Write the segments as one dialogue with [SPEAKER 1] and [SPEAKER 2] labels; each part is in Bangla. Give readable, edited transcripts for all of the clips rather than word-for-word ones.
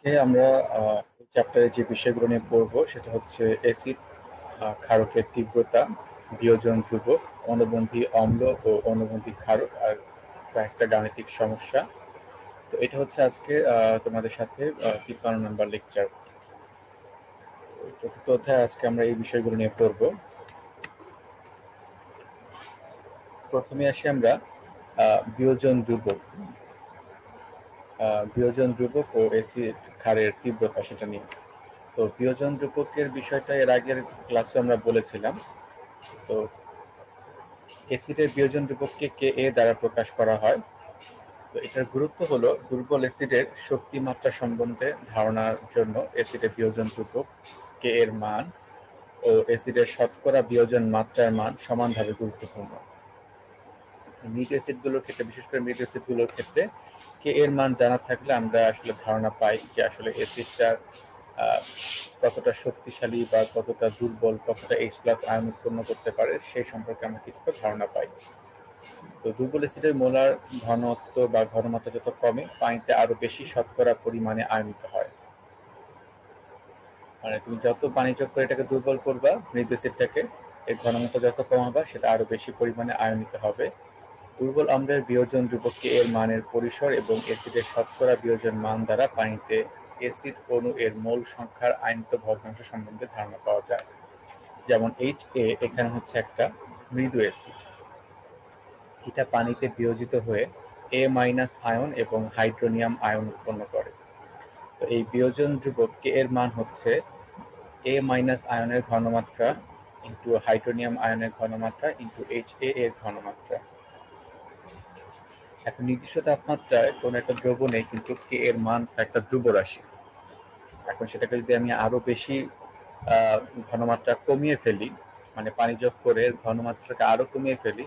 [SPEAKER 1] আমরা এই চ্যাপ্টারে যে বিষয়গুলো নিয়ে পড়বো সেটা হচ্ছে অ্যাসিড ক্ষারকের তীব্রতা, বিয়োজন ধ্রুবক, অণুবন্ধী অম্ল ও অণুবন্ধী ক্ষারক আর কয়েকটা গাণিতিক সমস্যা। তো এটা হচ্ছে আজকে তোমাদের সাথে 53 নম্বর লেকচার। চতুর্থ অধ্যায়ে আজকে আমরা এই বিষয়গুলো নিয়ে পড়বো। প্রথমে আসি আমরা বিয়োজন ধ্রুবক বিয়োজন ধ্রুবক ও অ্যাসিড ক্ষারের তীব্রতা সেটা নিয়ে। তো বিয়োজন ধ্রুবকের বিষয়টা এর আগের ক্লাসে আমরা বলেছিলাম। তো অ্যাসিডের বিয়োজন ধ্রুবককে Ka দ্বারা প্রকাশ করা হয়। তো এটার গুরুত্ব হলো দুর্বল অ্যাসিডের শক্তি মাত্রা সম্বন্ধে ধারণার জন্য অ্যাসিডের বিয়োজন ধ্রুবক Ka এর মান ও অ্যাসিডের শতকরা বিয়োজন মাত্রার মান সমানভাবে গুরুত্বপূর্ণ। মৃত অ্যাসিডগুলোর ক্ষেত্রে, বিশেষ করে মৃত অ্যাসিডগুলোর ক্ষেত্রে Ka এর মান জানা থাকলে আমরা আসলে ধারণা পাই যে আসলে অ্যাসিডটার কতটা শক্তিশালী বা কতটা দুর্বল, কতটা H+ আয়ন উৎপন্ন করতে পারে সেই সম্পর্কে আমরা কিছুটা ধারণা পাই। তো দুর্বল অ্যাসিডের মোলার ঘনত্ব বা ঘনমাত্রা যত কমে, পানিতে আরো বেশি শতকরা পরিমাণে আয়নিত হয়। মানে তুমি যত পানি যোগ করে এটাকে দুর্বল করবা, মৃত অ্যাসিডটাকে, এর ঘনমাত্রা যত কমাবা সেটা আরো বেশি পরিমাণে আয়নিত হবে। দুর্বল অম্লের বিয়োজন ধ্রুবককে এর মানের পরিসর এবং অ্যাসিডের শতকরা বিয়োজন মান দ্বারা পানিতে অ্যাসিড অণু এর মোল সংখ্যার আয়নিত ভগ্নাংশ সম্বন্ধে ধারণা পাওয়া যায়। যেমন Ha এখানে হচ্ছে একটা মৃদু অ্যাসিড, এটা পানিতে বিয়োজিত হয়ে A- আয়ন এবং হাইড্রোনিয়াম আয়ন উৎপন্ন করে। তো এই বিয়োজন ধ্রুবক K এর মান হচ্ছে A- আয়নের ঘনমাত্রা ইন্টু হাইড্রোনিয়াম আয়নের ঘনমাত্রা ইন্টু Ha এর ঘনমাত্রা। এখন নির্দিষ্ট তাপমাত্রায় কোন একটা দ্রবণে কিন্তু K এর মান একটা ধ্রুব রাশি। এখন সেটাকে যদি আমি আরো বেশি ঘনমাত্রা কমিয়ে ফেলি, মানে পানি যোগ করে ঘনমাত্রাকে আরো কমিয়ে ফেলি,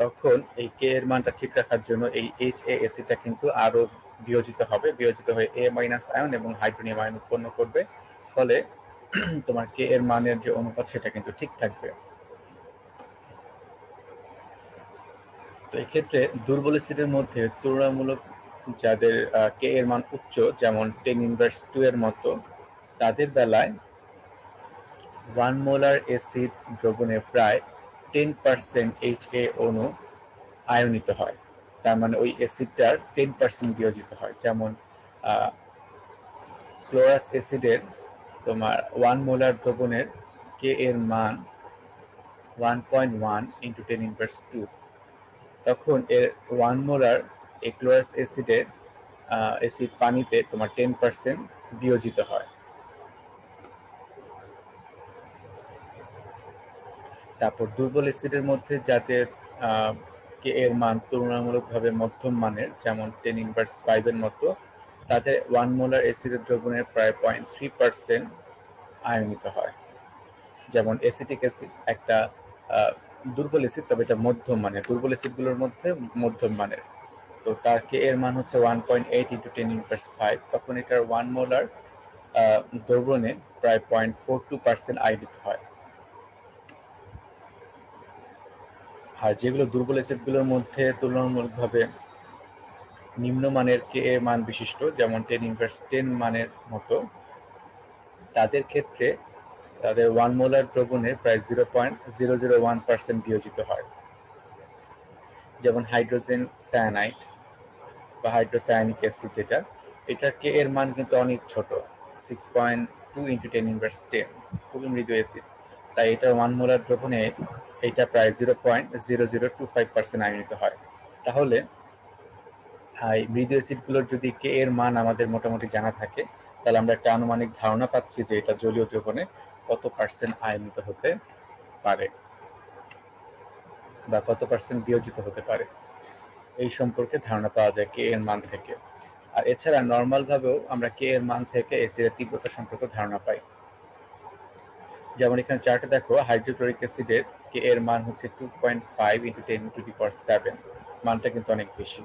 [SPEAKER 1] তখন এই K এর মানটা ঠিক রাখার জন্য এই Ha অ্যাসিডটা কিন্তু আরো বিয়োজিত হবে, বিয়োজিত হয়ে A- আয়ন এবং হাইড্রোনিয়াম আয়ন উৎপন্ন করবে। ফলে তোমার K এর মানের যে অনুপাত সেটা কিন্তু ঠিক থাকবে। তো এক্ষেত্রে দুর্বল অ্যাসিডের মধ্যে তুলনামূলক যাদের K এর মান উচ্চ, যেমন 10⁻² এর মতো, তাদের বেলায় 1 মোলার অ্যাসিড দ্রবণে প্রায় 10% Ha অণু আয়নিত হয়। তার মানে ওই অ্যাসিডটার 10% বিয়োজিত হয়। যেমন ক্লোরাস অ্যাসিডের তোমার 1 মোলার দ্রবণের K এর মান 1.1 × 10⁻²। তখন এর 1 মোলার এই ক্লোরাস অ্যাসিডের অ্যাসিড পানিতে তোমার 10% বিয়োজিত হয়। তারপর দুর্বল অ্যাসিডের মধ্যে যাদের K এর মান তুলনামূলকভাবে মধ্যম মানের, যেমন 10⁻5 এর মতো, তাদের 1 মোলার অ্যাসিডের দ্রবণের প্রায় 0.3% আয়নিত হয়। যেমন অ্যাসিটিক অ্যাসিড একটা দুর্বল অ্যাসিড, তবে এটা মধ্যম মানের, দুর্বল অ্যাসিডগুলোর মধ্যে মধ্যম মানের। তো তার K এর মান হচ্ছে 1.8 × 10⁻5, তখন এটার 1 মোলার দ্রবণে প্রায় 0.42% আয়নিত হয়। আর যেগুলো দুর্বল অ্যাসিডগুলোর মধ্যে তুলনামূলকভাবে নিম্নমানের Ka মান বিশিষ্ট, যেমন 10⁻10 মানের মতো, তাদের ক্ষেত্রে তাদের 1 মোলার দ্রবণের প্রায় 0.001% বিয়োজিত হয়। যেমন হাইড্রোজেন সায়ানাইড বা হাইড্রোসায়ানিক অ্যাসিড, যেটা এটার Ka এর মান কিন্তু অনেক ছোট, 6.2 × 10⁻10, খুবই মৃদু অ্যাসিড। তাই এটা 1 মোলার দ্রবণে এটা প্রায় 0.0025% আয়নিত হয়। তাহলে এই মৃদু অ্যাসিডগুলোর যদি K এর মান আমাদের মোটামুটি জানা থাকে, তাহলে আমরা একটা আনুমানিক ধারণা পাচ্ছি যে এটা জলীয় দ্রবণে কত পার্সেন্ট আয়নিত হতে পারে বা কত পার্সেন্ট বিয়োজিত হতে পারে, এই সম্পর্কে ধারণা পাওয়া যায় K এর মান থেকে। আর এছাড়া নর্মাল ভাবেও আমরা K এর মান থেকে অ্যাসিডের তীব্রতা সম্পর্কে ধারণা পাই। যেমন এখানে চার্টে দেখো, হাইড্রোক্লোরিক অ্যাসিডের K এর মান হচ্ছে 2.5 × 10⁻7, মানটা কিন্তু অনেক বেশি।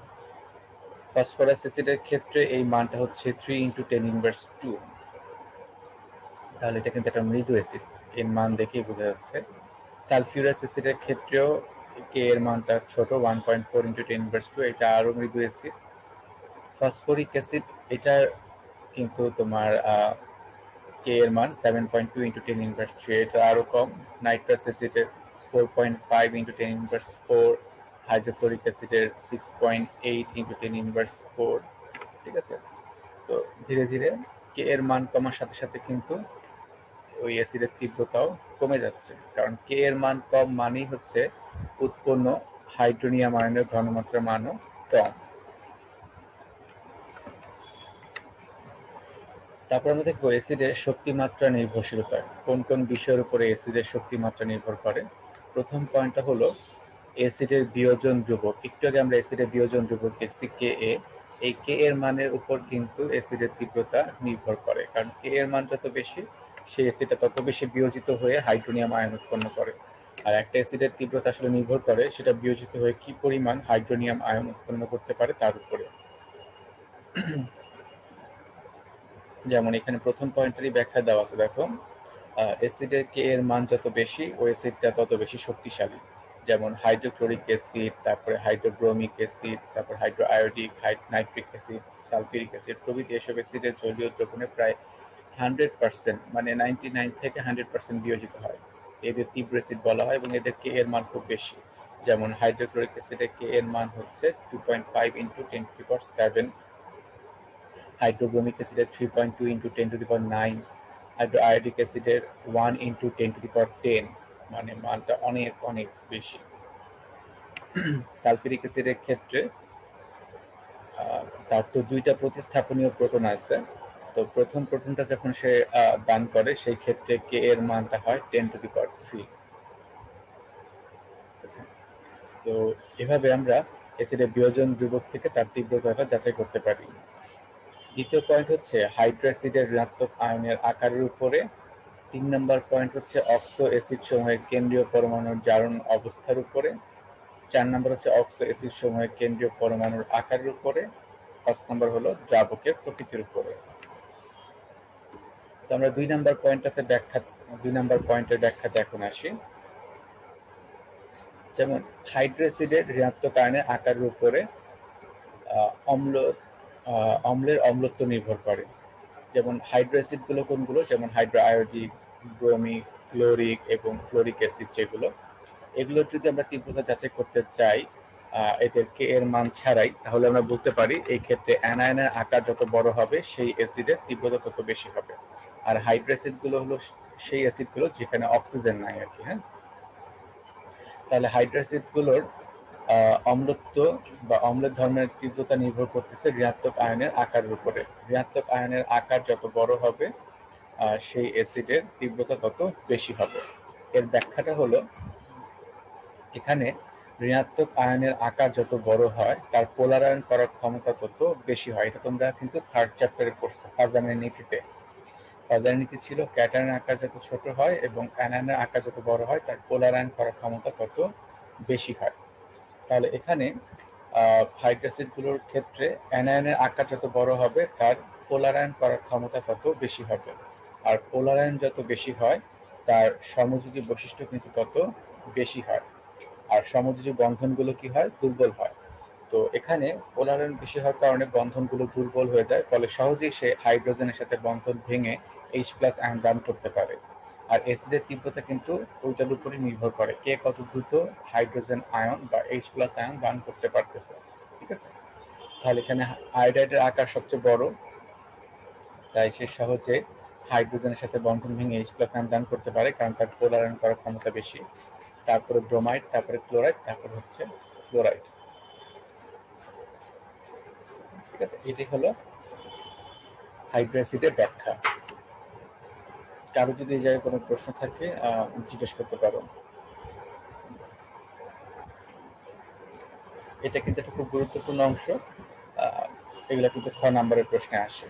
[SPEAKER 1] ফসফরাস অ্যাসিডের ক্ষেত্রে এই মানটা হচ্ছে 3 × 10⁻2। তাহলে এটা কিন্তু একটা মৃদু অ্যাসিড, এর মান দেখেই বোঝা যাচ্ছে। সালফিউরাস অ্যাসিডের ক্ষেত্রেও K এর মানটা ছোট, 1.4 × 10⁻2, এটা আরো মৃদু অ্যাসিড। ফসফরিক অ্যাসিড, এটার কিন্তু তোমার কে এর মান 7.2 ইন্টু 10 ইনভার্স 3, এটা আরো কম। নাইট্রাস অ্যাসিডের 4.5 ইন্টু 10 ইনভার্স 4, হাইড্রোক্লোরিক অ্যাসিডের 6.8 ইন্টু 10 ইনভার্স 4। ঠিক আছে, তো ধীরে ধীরে কে এর মান কমার সাথে সাথে কিন্তু ওই অ্যাসিডের তীব্রতাও কমে যাচ্ছে, কারণ কে এর মান কম মানেই হচ্ছে উৎপন্ন হাইড্রোনিয়াম আয়নের ঘনমাত্রার মানও কম। তারপর আমরা দেখবো অ্যাসিডের শক্তিমাত্রা নির্ভরশীলতা, কোন কোন বিষয়ের উপরে অ্যাসিডের শক্তিমাত্রা নির্ভর করে। প্রথম পয়েন্টটা হলো অ্যাসিডের বিয়োজন ধ্রুবক। একটু আগে আমরা অ্যাসিডের বিয়োজন ধ্রুবক দেখছি কে এ, এই কে এর মানের উপর কিন্তু অ্যাসিডের তীব্রতা নির্ভর করে, কারণ কে এর মান যত বেশি সেই অ্যাসিডটা তত বেশি বিয়োজিত হয়ে হাইড্রোনিয়াম আয়ন উৎপন্ন করে। আর একটা অ্যাসিডের তীব্রতা আসলে নির্ভর করে সেটা বিয়োজিত হয়ে কি পরিমাণ হাইড্রোনিয়াম আয়ন উৎপন্ন করতে পারে তার উপরে। যেমন এখানে প্রথম পয়েন্টেরই ব্যাখ্যা দেওয়া আছে, দেখো অ্যাসিডের কে এর মান যত বেশি ওই অ্যাসিডটা তত বেশি শক্তিশালী। যেমন হাইড্রোক্লোরিক অ্যাসিড, তারপরে হাইড্রোব্রোমিক অ্যাসিড, তারপর hydro iodic, nitric acid, sulphuric acid প্রভৃতি এসব অ্যাসিডের জলীয় দ্রবণে প্রায় 100%, মানে 99 থেকে 100% বিয়োজিত হয়। এদের তীব্র অ্যাসিড বলা হয় এবং এদের কে এর মান খুব বেশি। যেমন হাইড্রোক্লোরিক অ্যাসিডের কে এর মান হচ্ছে 2.5 ইন্টু 10⁷, হাইড্রোব্রোমিক অ্যাসিডের 3.2 ইন্টু 10⁹, হাইড্রো আয়োডিক অ্যাসিডের 1 ইন্টু 10⁻10, মানে মানটা অনেক অনেক বেশি। সালফিউরিক অ্যাসিডের ক্ষেত্রে তার তো দুইটা প্রতিস্থাপনীয় প্রোটন আছে, তো প্রথম প্রোটনটা যখন সে দান করে সেই ক্ষেত্রে কে এর মানটা হয় 10⁻3। তো এভাবে আমরা অ্যাসিডের বিয়োজন ধ্রুবক থেকে তার তীব্রতাটা যাচাই করতে পারি। দ্বিতীয় পয়েন্ট হচ্ছে হাইড্রো অ্যাসিডের ঋণাত্মক আয়নের আকারের উপরে। 3 নম্বর পয়েন্ট হচ্ছে অক্সো অ্যাসিড সমূহের কেন্দ্রীয় পরমাণুর জারণ অবস্থার উপরে। 4 নম্বর হচ্ছে অক্সো অ্যাসিড সমূহের কেন্দ্রীয় পরমাণুর আকারের উপরে। 5 নম্বর হলো দ্রাবকের প্রকৃতির উপরে। তো আমরা 2 নম্বর পয়েন্টের ব্যাখ্যাতে এখন আসি। যেমন হাইড্রো অ্যাসিডের ঋণাত্মক আয়নের আকারের উপরে অম্লের অম্লত্ব নির্ভর করে। যেমন হাইড্রো অ্যাসিড গুলো কোনগুলো, যেমন হাইড্রো আয়োডিক, ব্রোমিক, ক্লোরিক এবং ফ্লোরিক অ্যাসিড, যেগুলো এগুলোর যদি আমরা তীব্রতা যাচাই করতে চাই এদের কে এর মান ছাড়াই, তাহলে আমরা বলতে পারি এই ক্ষেত্রে অ্যানায়নের আকার যত বড় হবে সেই অ্যাসিডের তীব্রতা তত বেশি হবে। আর হাইড্রো অ্যাসিড গুলো হলো সেই অ্যাসিড গুলো যেখানে অক্সিজেন নাই আর কি। হ্যাঁ, তাহলে হাইড্রো অ্যাসিড গুলোর অম্লত্ব বা অম্লের ধর্মের তীব্রতা নির্ভর করতেছে ঋণাত্মক আয়নের আকারের উপরে। ঋণাত্মক আয়নের আকার যত বড় হবে সেই অ্যাসিডের তীব্রতা তত বেশি হবে। এর ব্যাখ্যাটা হলো এখানে ঋণাত্মক আয়নের আকার যত বড় হয় তার পোলারায়ন করার ক্ষমতা তত বেশি হয়। এটা তোমরা কিন্তু 3rd চ্যাপ্টারে পড়ছো ফাজানের নীতিতে। ফাজানের নীতি ছিল ক্যাটায়নের আকার যত ছোট হয় এবং অ্যানায়নের আকার যত বড় হয় তার পোলারায়ন করার ক্ষমতা তত বেশি হয়। তাহলে এখানে হাইড্রো অ্যাসিড গুলোর ক্ষেত্রে অ্যানায়নের আকার যত বড় হবে তার পোলারায়ন করার ক্ষমতা তত বেশি হবে, আর পোলারায়ন যত বেশি হয় তার সমযোজী বৈশিষ্ট্য কিন্তু তত বেশি হয়, আর সমযোজী বন্ধনগুলো কি হয়, দুর্বল হয়। তো এখানে পোলারায়ন বেশি হওয়ার কারণে বন্ধনগুলো দুর্বল হয়ে যায়, ফলে সহজেই সে হাইড্রোজেনের সাথে বন্ধন ভেঙে H+ আয়ন দান করতে পারে। আর অ্যাসিডের তীব্রতা কিন্তু ওইটার উপরে নির্ভর করে কে কত দ্রুত হাইড্রোজেন আয়ন বা H+ আয়ন দান করতে পারতেছে। ঠিক আছে, তাহলে এখানে আয়োডাইডের আকার সবচেয়ে বড়, তাই সে সহজে হাইড্রোজেনের সাথে বন্ধন ভেঙে H+ আয়ন দান করতে পারে, কারণ তার পোলারায়ন করার ক্ষমতা বেশি। তারপরে ব্রোমাইড, তারপরে ক্লোরাইড, তারপর হচ্ছে ফ্লোরাইড। ঠিক আছে, এটি হলো হাইড্রো অ্যাসিডের ব্যাখ্যা। কারো যদি এই জায়গায় কোনো প্রশ্ন থাকে জিজ্ঞেস করতে পারো। এটা কিন্তু একটা খুব গুরুত্বপূর্ণ অংশ, এগুলা কিন্তু 6 নম্বরের প্রশ্নে আসে।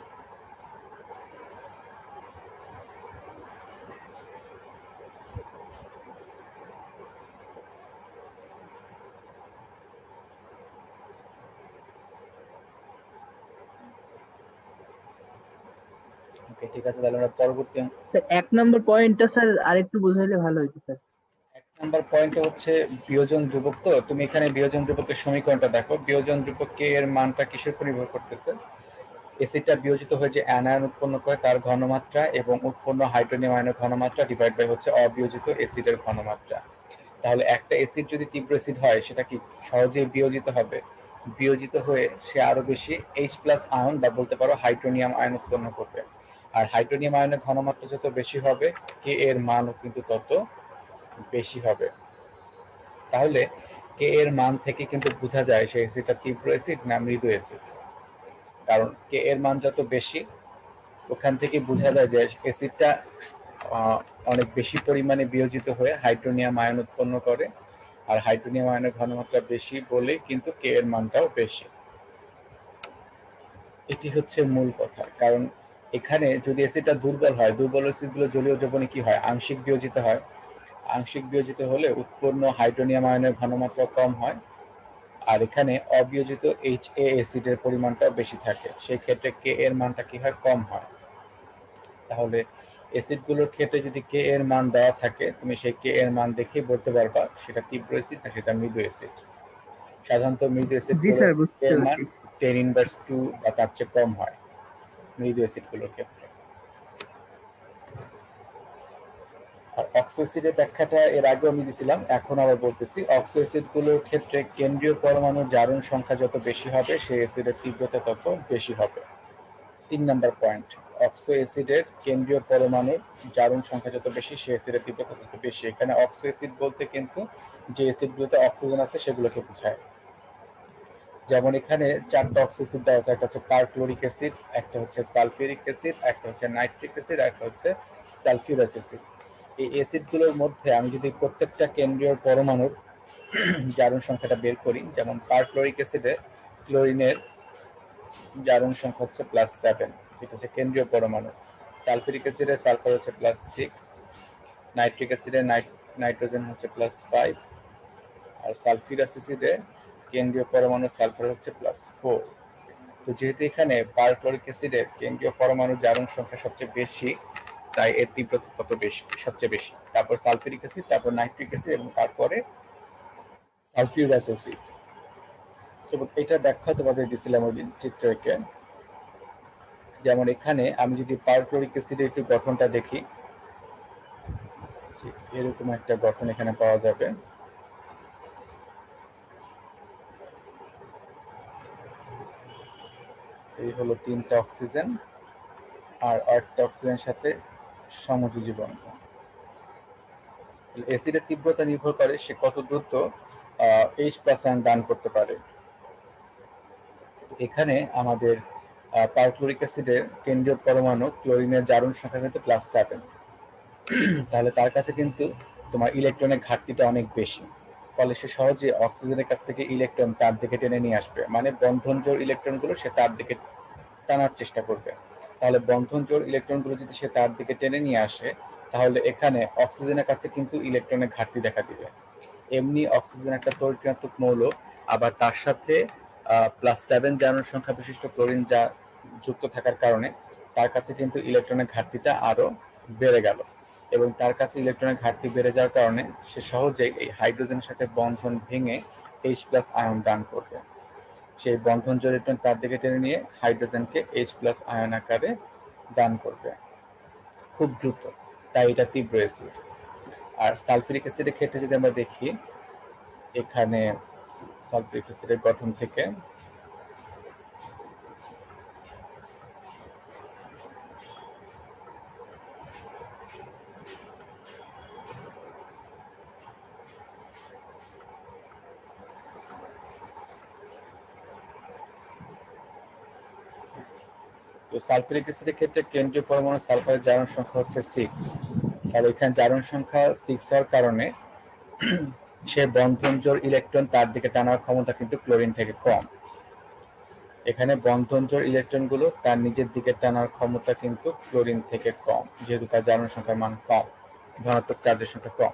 [SPEAKER 1] ওকে, ঠিক আছে, তাহলে আমরা পরবর্তী
[SPEAKER 2] 1 নম্বর পয়েন্টটা স্যার আরেকটু বুঝাইলে ভালো হতো স্যার।
[SPEAKER 1] 1 নম্বর পয়েন্টে হচ্ছে বিয়োজন ধ্রুবক। তো তুমি এখানে বিয়োজন ধ্রুবকের সমীকরণটা দেখো, বিয়োজন ধ্রুবক কে এর মানটা কিসের উপর নির্ভর করতেছে, অ্যাসিডটা বিয়োজিত হয়ে যে অ্যানায়ন উৎপন্ন করে তার ঘনমাত্রা এবং উৎপন্ন হাইড্রোনিয়াম আয়নের ঘনমাত্রা ডিভাইড বাই হচ্ছে অবিয়োজিত অ্যাসিডের ঘনমাত্রা। তাহলে একটা অ্যাসিড যদি তীব্র অ্যাসিড হয় সেটা কি সহজেই বিয়োজিত হবে? বিয়োজিত হয়ে সে আরো বেশি H+ আয়ন বা বলতে পারো হাইড্রোনিয়াম আয়ন উৎপন্ন করবে। আর হাইড্রোনিয়াম আয়নের ঘনমাত্রা যত বেশি হবে কে এর মানও কিন্তু তত বেশি হবে। তাহলে কে এর মান থেকে কিন্তু বোঝা যায় সেই অ্যাসিডটা তীব্র অ্যাসিড না মৃদু অ্যাসিড। কারণ কে এর মান যত বেশি ওখান থেকে বোঝা যায় যে অ্যাসিডটা অনেক বেশি পরিমাণে বিয়োজিত হয়ে হাইড্রোনিয়াম আয়ন উৎপন্ন করে। আর হাইড্রোনিয়াম আয়নের ঘনমাত্রা বেশি বলেই কিন্তু কে এর মানটাও বেশি। এটি হচ্ছে মূল কথা। কারণ এখানে যদি অ্যাসিডটা দুর্বল হয়, দুর্বল অ্যাসিডগুলো জলীয় দ্রবণে কি হয়? আংশিক বিয়োজিত হয়। আংশিক বিয়োজিত হলে উৎপন্ন হাইড্রোনিয়াম আয়নের ঘনমাত্রা কম হয়। আর এখানে অবিয়োজিত HA অ্যাসিডের পরিমাণটাও বেশি থাকে। সেই ক্ষেত্রে কে এর মানটা কি হয়? কম হয়। তাহলে অ্যাসিডগুলোর ক্ষেত্রে যদি কে এর মান দেওয়া থাকে তুমি সেই কে এর মান দেখেই বলতে পারবা সেটা তীব্র অ্যাসিড না সেটা মৃদু অ্যাসিড। সাধারণত মৃদু
[SPEAKER 2] জি
[SPEAKER 1] অ্যাসিডগুলোর
[SPEAKER 2] স্যার, বুঝতে
[SPEAKER 1] এর মান
[SPEAKER 2] পারছি।
[SPEAKER 1] 10⁻² বা তার চেয়ে কম হয় মৃদু অ্যাসিডগুলোর ক্ষেত্রে। আর অক্সো অ্যাসিডের ব্যাখ্যাটা এর আগেও আমি দিয়েছিলাম, এখন আবার বলতেছি। অক্সো অ্যাসিডগুলোর ক্ষেত্রে কেন্দ্রীয় পরমাণুর জারণ সংখ্যা যত বেশি হবে সেই অ্যাসিডের তীব্রতা তত বেশি হবে। 3 নাম্বার পয়েন্ট, অক্সো অ্যাসিডের কেন্দ্রীয় পরমাণুর জারণ সংখ্যা যত বেশি সেই অ্যাসিডের তীব্রতা তত বেশি। এখানে অক্সো অ্যাসিড বলতে কিন্তু যে অ্যাসিডগুলোতে অক্সিজেন আছে সেগুলোকে বোঝায়। যেমন এখানে 4টা অক্সো অ্যাসিড দেওয়া আছে, একটা হচ্ছে পারক্লোরিক অ্যাসিড, একটা হচ্ছে সালফিউরিক অ্যাসিড, একটা হচ্ছে নাইট্রিক অ্যাসিড, আর একটা হচ্ছে সালফিউরাস অ্যাসিড। এই অ্যাসিডগুলোর মধ্যে আমি যদি প্রত্যেকটা কেন্দ্রীয় পরমাণুর জারণ সংখ্যাটা বের করি, যেমন পারক্লোরিক অ্যাসিডে ক্লোরিনের জারণ সংখ্যা হচ্ছে +7, এটা হচ্ছে কেন্দ্রীয় পরমাণু। সালফিউরিক অ্যাসিডে সালফার হচ্ছে +6, নাইট্রিক অ্যাসিডে নাইট্রোজেন হচ্ছে +5, আর সালফিউরাস অ্যাসিডে কেন্দ্রীয় পরমাণু সালফার হচ্ছে +4। তো যেহেতু এখানে পারক্লোরিক অ্যাসিডের কেন্দ্রীয় পরমাণু জারণ সংখ্যা সবচেয়ে বেশি, তাই এর তীব্রতা তত বেশি, সবচেয়ে বেশি। তারপর সালফিউরিক অ্যাসিড, তারপর নাইট্রিক অ্যাসিড এবং তারপরে সালফিউরাস অ্যাসিড। এবং এটা ব্যাখ্যা তোমাদের দিয়েছিলাম ওই দিন চিত্র এঁকে। যেমন এখানে আমি যদি পারক্লোরিক অ্যাসিডের একটু গঠনটা দেখি, এরকম একটা গঠন এখানে পাওয়া যাবে। এই হলো 3টা অক্সিজেন আর 8টা অক্সিজেনের সাথে সমযোজী বন্ধন। অ্যাসিডের তীব্রতা নির্ভর করে সে কত দ্রুত H+ আয়ন দান করতে পারে। এখানে আমাদের পারক্লোরিক অ্যাসিডের কেন্দ্রীয় পরমাণু ক্লোরিনের জারণ সংখ্যা কিন্তু +7, তাহলে তার কাছে কিন্তু তোমার ইলেকট্রনের ঘাটতিটা অনেক বেশি। ফলে সে সহজে অক্সিজেনের কাছ থেকে ইলেকট্রন তার দিকে টেনে নিয়ে আসবে, মানে বন্ধন জোড় ইলেকট্রনগুলো সে তার দিকে টানার চেষ্টা করবে। তাহলে বন্ধন জোড় ইলেকট্রনগুলো যদি সে তার দিকে টেনে নিয়ে আসে তাহলে এখানে অক্সিজেনের কাছে কিন্তু ইলেকট্রনের ঘাটতি দেখা দিবে। এমনি অক্সিজেন একটা তড়িৎ মৌল, আবার তার সাথে +7 জারণ সংখ্যা বিশিষ্ট ক্লোরিন যা যুক্ত থাকার কারণে তার কাছে কিন্তু ইলেকট্রনের ঘাটতিটা আরো বেড়ে গেল। এবং তার কাছে ইলেকট্রনের ঘাটতি বেড়ে যাওয়ার কারণে সে সহজেই এই হাইড্রোজেনের সাথে বন্ধন ভেঙে H+ আয়ন দান করবে। সেই বন্ধন জোড় ইলেকট্রন তার দিকে টেনে নিয়ে হাইড্রোজেনকে H+ আয়ন আকারে দান করবে খুব দ্রুত, তাই এটা তীব্র অ্যাসিড। আর সালফিউরিক অ্যাসিডের ক্ষেত্রে যদি আমরা দেখি, এখানে সালফিউরিক অ্যাসিডের গঠন থেকে তো সালফিউরিক অ্যাসিডের ক্ষেত্রে কেন্দ্রীয় পরমাণু সালফারের জারণ সংখ্যা হচ্ছে 6। তাহলে এখানে জারণ সংখ্যা 6 হওয়ার কারণে সে বন্ধন জোড় ইলেকট্রন তার দিকে টানার ক্ষমতা কিন্তু ক্লোরিন থেকে কম। এখানে বন্ধন জোড় ইলেকট্রনগুলো তার নিজের দিকে টানার ক্ষমতা কিন্তু ক্লোরিন থেকে কম, যেহেতু তার জারণ সংখ্যার মান কম, ধনাত্মক চার্জের সংখ্যা কম।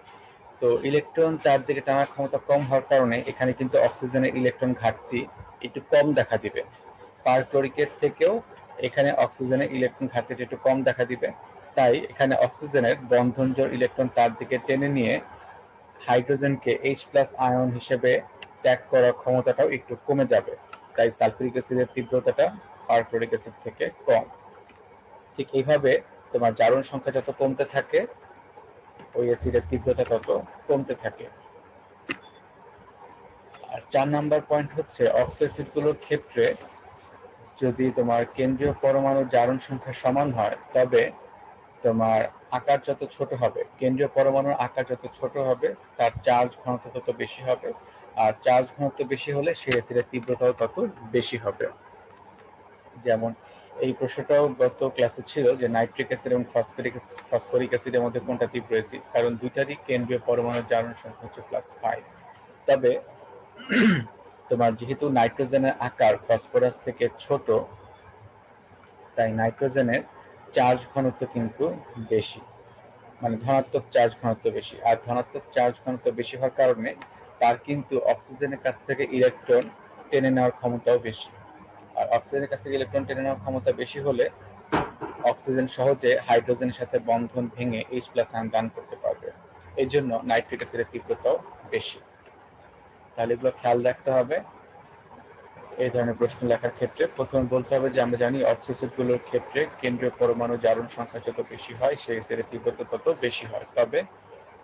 [SPEAKER 1] তো ইলেকট্রন তার দিকে টানার ক্ষমতা কম হওয়ার কারণে এখানে কিন্তু অক্সিজেনের ইলেকট্রন ঘাটতি একটু কম দেখা দিবে। পারক্লোরিকের থেকেও এখানে অক্সিজেনের ইলেকট্রন ঘাটতিটা একটু কম দেখা দিবে। তাই এখানে অক্সিজেনের বন্ধন জোড় ইলেকট্রন তার দিকে টেনে নিয়ে হাইড্রোজেনকে H+ আয়ন হিসেবে ত্যাগ করার ক্ষমতাটাও একটু কমে যাবে। তাই সালফিউরিক অ্যাসিডের তীব্রতাটা পারক্লোরিক অ্যাসিড থেকে কম। ঠিক এইভাবে তোমার জারণ সংখ্যা যত কমতে থাকে ওই অ্যাসিডের তীব্রতা তত কমতে থাকে। আর 4 নাম্বার পয়েন্ট হচ্ছে অক্সো অ্যাসিডগুলোর ক্ষেত্রে যদি তোমার কেন্দ্রীয় পরমাণুর জারণ সংখ্যা সমান হয় তবে তোমার আকার যত ছোট হবে, কেন্দ্রীয় পরমাণুর আকার যত ছোট হবে তার চার্জ ঘনত্ব তত বেশি হবে, আর চার্জ ঘনত্ব বেশি হলে সেই অ্যাসিডের তীব্রতাও তত বেশি হবে। যেমন এই প্রশ্নটাও গত ক্লাসে ছিল যে নাইট্রিক অ্যাসিড এবং ফসফরিক অ্যাসিডের মধ্যে কোনটা তীব্র অ্যাসিড, কারণ দুইটারই কেন্দ্রীয় পরমাণুর জারণ সংখ্যা হচ্ছে +5। তবে তোমার যেহেতু নাইট্রোজেনের আকার ফসফরাস থেকে ছোট তাই নাইট্রোজেনের চার্জ ঘনত্ব কিন্তু বেশি, মানে ধনাত্মক চার্জ ঘনত্ব বেশি। আর ধনাত্মক চার্জ ঘনত্ব বেশি হওয়ার কারণে তার কিন্তু অক্সিজেনের কাছ থেকে ইলেকট্রন টেনে নেওয়ার ক্ষমতাও বেশি। আর অক্সিজেনের কাছ থেকে ইলেকট্রন টেনে নেওয়ার ক্ষমতা বেশি হলে অক্সিজেন সহজে হাইড্রোজেনের সাথে বন্ধন ভেঙে H+ আয়ন দান করতে পারবে। এই জন্য নাইট্রিক অ্যাসিডের তীব্রতাও বেশি। তাহলে এগুলো খেয়াল রাখতে হবে এই ধরনের প্রশ্ন লেখার ক্ষেত্রে। প্রথমে বলতে হবে যে আমরা জানি অক্সো অ্যাসিডগুলোর ক্ষেত্রে কেন্দ্রীয় পরমাণু জারণ সংখ্যা যত বেশি হয় সেই অ্যাসিডের তীব্রতা তত বেশি হয়। তবে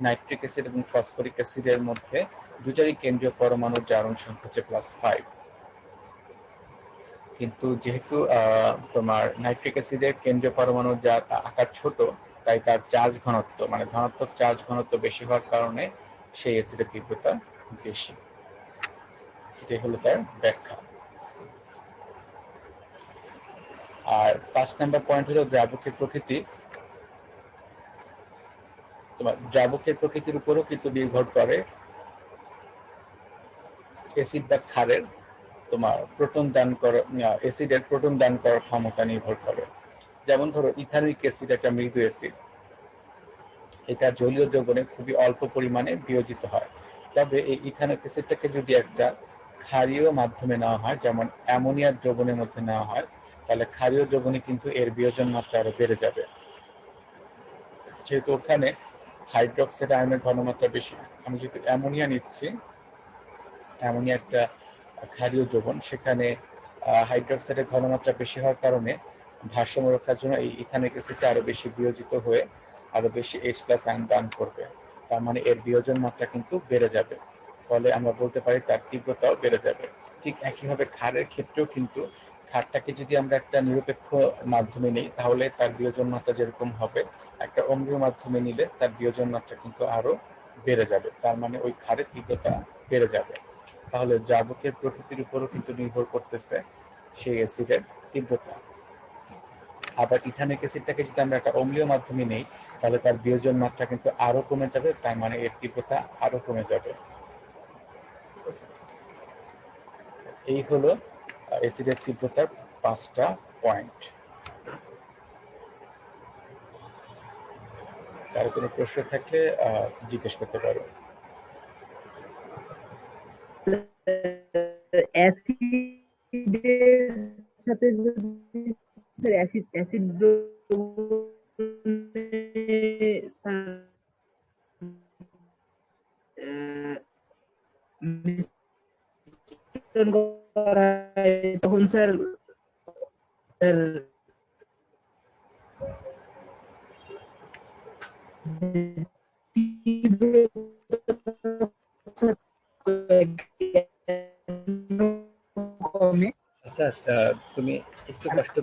[SPEAKER 1] নাইট্রিক অ্যাসিড এবং ফসফরিক অ্যাসিডের মধ্যে দুটারই কেন্দ্রীয় পরমাণুর জারণ সংখ্যা হচ্ছে +5। কিন্তু যেহেতু তোমার নাইট্রিক অ্যাসিডের কেন্দ্রীয় পরমাণুর যার আকার ছোট তাই তার চার্জ ঘনত্ব মানে ধনাত্মক চার্জ ঘনত্ব বেশি হওয়ার কারণে সেই অ্যাসিডের তীব্রতা বেশি। এটাই হলো তার ব্যাখ্যা। আর 5 নাম্বার পয়েন্ট হলো দ্রাবকের প্রকৃতি। তোমার দ্রাবকের প্রকৃতির উপরও কিন্তু নির্ভর করে অ্যাসিড বা ক্ষারের তোমার প্রোটন দান করা, অ্যাসিডের প্রোটন দান করার ক্ষমতা নির্ভর করে। যেমন ধরো ইথানোয়িক অ্যাসিড একটা মৃদু অ্যাসিড, এটা জলীয় দ্রবণে খুবই অল্প পরিমাণে বিয়োজিত হয়। তবে এই ইথানোয়িক অ্যাসিডটাকে যদি একটা ক্ষারীয় মাধ্যমে নেওয়া হয়, যেমন অ্যামোনিয়ার দ্রবণের মধ্যে নেওয়া হয়, তাহলে ক্ষারীয় দ্রবণে কিন্তু এর বিয়োজন মাত্রা আরো বেড়ে যাবে। যেহেতু ওখানে হাইড্রোক্সাইড আয়নের ঘনমাত্রা বেশি, আমি যেহেতু অ্যামোনিয়া নিচ্ছি, অ্যামোনিয়া একটা ক্ষারীয় দ্রবণ, সেখানে হাইড্রোক্সাইডের ঘনমাত্রা বেশি হওয়ার কারণে ভারসাম্য রক্ষার জন্য এই ইথানিক অ্যাসিডটা আরো বেশি বিয়োজিত হয়ে আরো বেশি H+ আয়ন দান করবে। তার মানে এর বিয়োজন মাত্রা কিন্তু বেড়ে যাবে, ফলে আমরা বলতে পারি তার তীব্রতাও বেড়ে যাবে। ঠিক একইভাবে ক্ষারের ক্ষেত্রেও কিন্তু ক্ষারটাকে যদি আমরা একটা নিরপেক্ষ মাধ্যমে নিই তাহলে তার বিয়োজন মাত্রা যেরকম হবে, একটা অম্লীয় মাধ্যমে নিলে তার বিয়োজন মাত্রা কিন্তু আরো বেড়ে যাবে। তার মানে ওই ক্ষারের তীব্রতা বেড়ে যাবে। তাহলে দ্রাবকের প্রকৃতির উপরও কিন্তু নির্ভর করতেছে সেই অ্যাসিডের তীব্রতা। আবার ইথানিক অ্যাসিডটাকে যদি আমরা একটা অম্লীয় মাধ্যমে নেই তাহলে তার বিয়োজন মাত্রা কিন্তু আরো কমে যাবে, তার মানে এর তীব্রতা আরো কমে যাবে। এই হলো অ্যাসিডের তীব্রতার 5টা পয়েন্ট। কারো কোনো প্রশ্ন থাকলে জিজ্ঞেস করতে পারো।
[SPEAKER 2] অ্যাসিডের সাথে যদি অ্যাসিড মিশ্রণ করা হয় তখন স্যার কমে।
[SPEAKER 1] আচ্ছা, তুমি একটু কষ্ট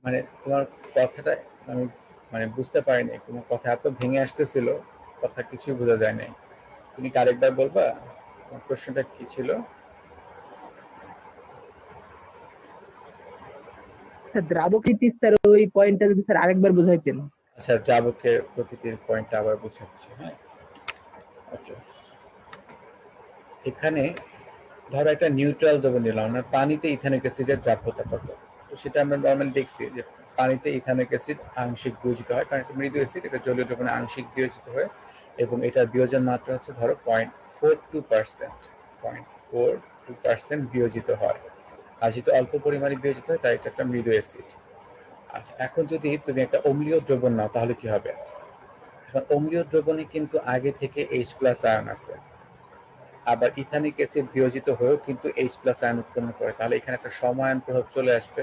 [SPEAKER 1] মানে তোমার কথাটা আমি মানে বুঝতে পারিনি, তোমার কথা এত ভেঙে আসতেছিল, কথা কিছুই বোঝা যায় নাই। তুমি কি আরেকবার বলবা তোমার প্রশ্নটা কি ছিল?
[SPEAKER 2] দ্রাবকের স্যার ওই পয়েন্টটা যদি স্যার আরেকবার বুঝাইতেন।
[SPEAKER 1] আচ্ছা, দ্রাবকের প্রকৃতির পয়েন্টটা আবার বুঝাচ্ছি। হ্যাঁ, ওকে। এখানে ধরো একটা নিউট্রাল দ্রবণ নিলাম, আমরা পানিতে ইথানিক অ্যাসিডের দ্রাব্যতা কত, তো সেটা আমরা নর্মালি দেখছি যে পানিতে ইথানিক অ্যাসিড আংশিক বিয়োজিত হয়, কারণ এটা মৃদু অ্যাসিড, এটা জলীয় দ্রবণে আংশিক বিয়োজিত হয় এবং এটার বিয়োজন মাত্রা হচ্ছে ধরো 0.42% বিয়োজিত হয়। আর যেহেতু অল্প পরিমাণে বিয়োজিত হয় তাই এটা একটা মৃদু অ্যাসিড। আচ্ছা, এখন যদি তুমি একটা অম্লীয় দ্রবণ নাও তাহলে কি হবে? এখন অম্লীয় দ্রবণে কিন্তু আগে থেকে H+ আয়ন আছে, আবার ইথানিক অ্যাসিড বিয়োজিত হয়েও কিন্তু H প্লাস আয়ন উৎপন্ন করে, তাহলে এখানে একটা সমায়ন প্রভাব চলে আসবে।